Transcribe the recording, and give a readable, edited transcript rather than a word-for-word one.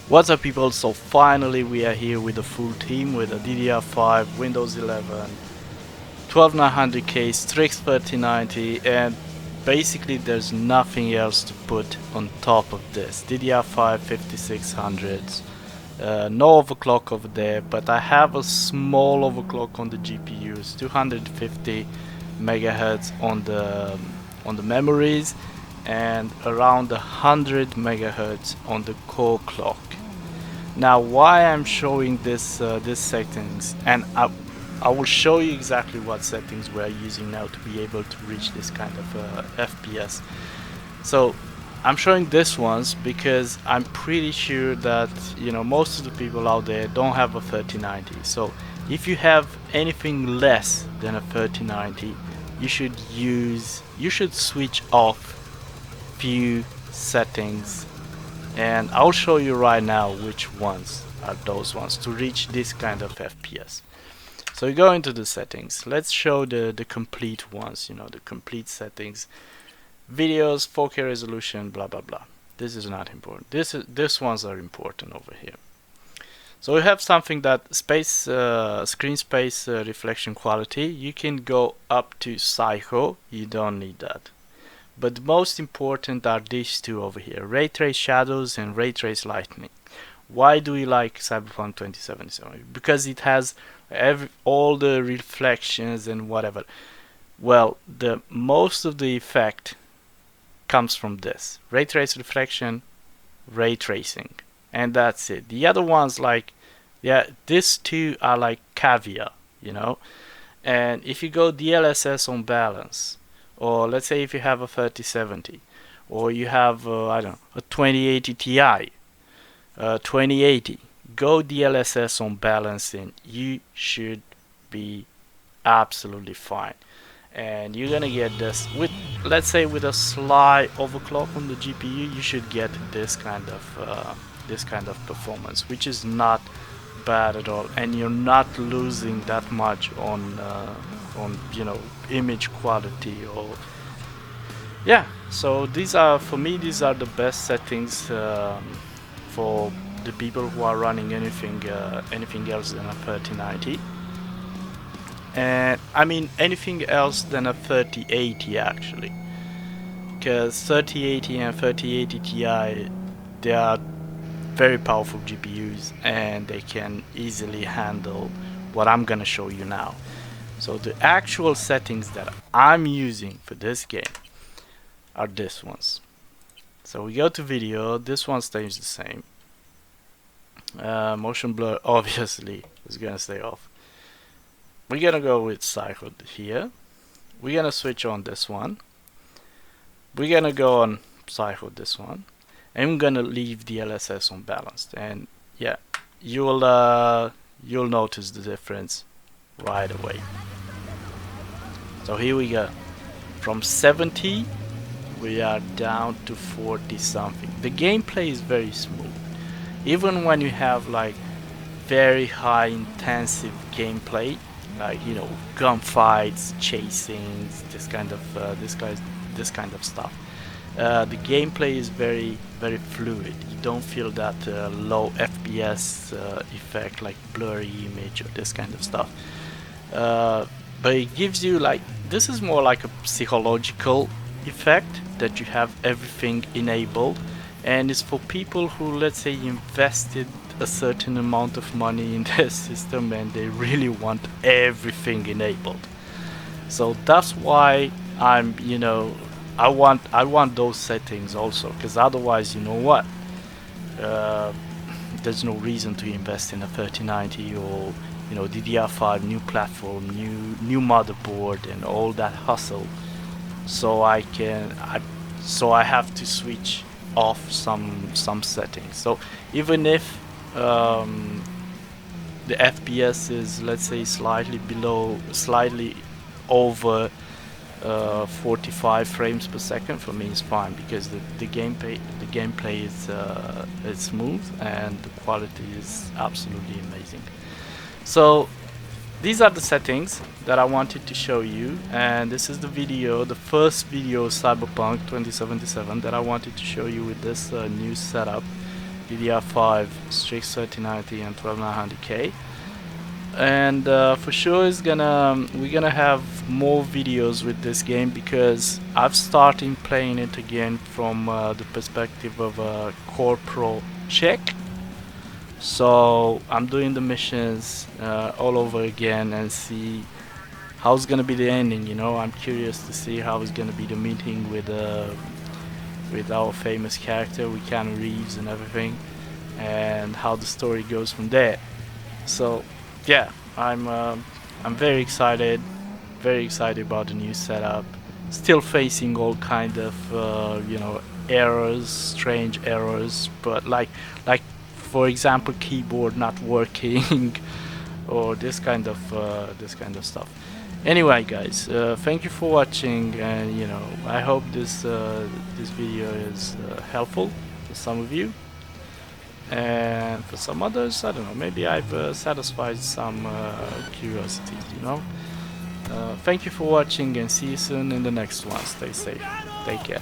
What's up people, so finally we are here with the full team with a DDR5, Windows 11, 12900K, STRIX 3090, and basically there's nothing else to put on top of this. DDR5 5600s, no overclock over there, but I have a small overclock on the GPUs, 250 megahertz on the memories, and around 100 megahertz on the core clock. Now, why I'm showing this settings, and I will show you exactly what settings we're using now to be able to reach this kind of FPS. So I'm showing this ones because I'm pretty sure that most of the people out there don't have a 3090. So if you have anything less than a 3090, you should switch off few settings, and I'll show you right now which ones are those ones to reach this kind of FPS. So you go into the settings. Let's show the complete ones, the complete settings. Videos, 4K resolution, blah blah blah. This is not important. This ones are important over here. So we have something that screen space reflection quality. You can go up to Psycho. You don't need that. But the most important are these two over here: ray trace shadows and ray trace lightning. Why do we like Cyberpunk 2077? Because it has all the reflections and whatever. Well, the most of the effect comes from this: ray trace reflection, ray tracing, and that's it. The other ones, like, yeah, these two are like caveat, and if you go DLSS on balance, or let's say if you have a 3070, or you have I don't know, a 2080 Ti, 2080, go DLSS on balance and you should be absolutely fine. And you're gonna get this with, let's say, with a slight overclock on the GPU, you should get this kind of performance, which is not bad at all, and you're not losing that much on image quality. Or yeah, so these are, for me, these are the best settings for the people who are running anything else than a 3090, and I mean anything else than a 3080 actually, because 3080 and 3080 Ti, they are very powerful GPUs and they can easily handle what I'm gonna show you now. So the actual settings that I'm using for this game are this ones. So we go to video. This one stays the same. Motion blur obviously is gonna stay off. We're gonna go with Psycho here. We're gonna switch on this one. We're gonna go on Psycho this one. I'm gonna leave the DLSS on balanced, and yeah, you'll notice the difference right away. So here we go. From 70 we are down to 40 something. The gameplay is very smooth. Even when you have like very high intensive gameplay, like gunfights, chasing, this kind of stuff. The gameplay is very fluid. You don't feel that low FPS effect, like blurry image or this kind of stuff. But it gives you, like, this is more like a psychological effect that you have everything enabled, and it's for people who, let's say, invested a certain amount of money in their system and they really want everything enabled. So that's why I'm I want those settings also, because otherwise, there's no reason to invest in a 3090 or DDR5, new platform, new motherboard, and all that hustle. So I have to switch off some settings. So even if the FPS is, let's say, slightly over 45 frames per second, for me it's fine, because the gameplay is smooth and the quality is absolutely amazing. So these are the settings that I wanted to show you, and this is the first video of Cyberpunk 2077 that I wanted to show you with this new setup. DDR5 STRIX 3090 and 12900K. And for sure we're gonna have more videos with this game, because I've started playing it again from the perspective of a Core Pro Czech. So I'm doing the missions all over again and see how's gonna be the ending. You know, I'm curious to see how it's gonna be the meeting with our famous character, with Keanu Reeves and everything, and how the story goes from there. So yeah, I'm very excited about the new setup. Still facing all kind of errors, strange errors, but like for example keyboard not working or this kind of stuff. Anyway guys, thank you for watching, and I hope this video is helpful for some of you, and for some others, I don't know, maybe I've satisfied some curiosities, thank you for watching, and see you soon in the next one. Stay safe, take care.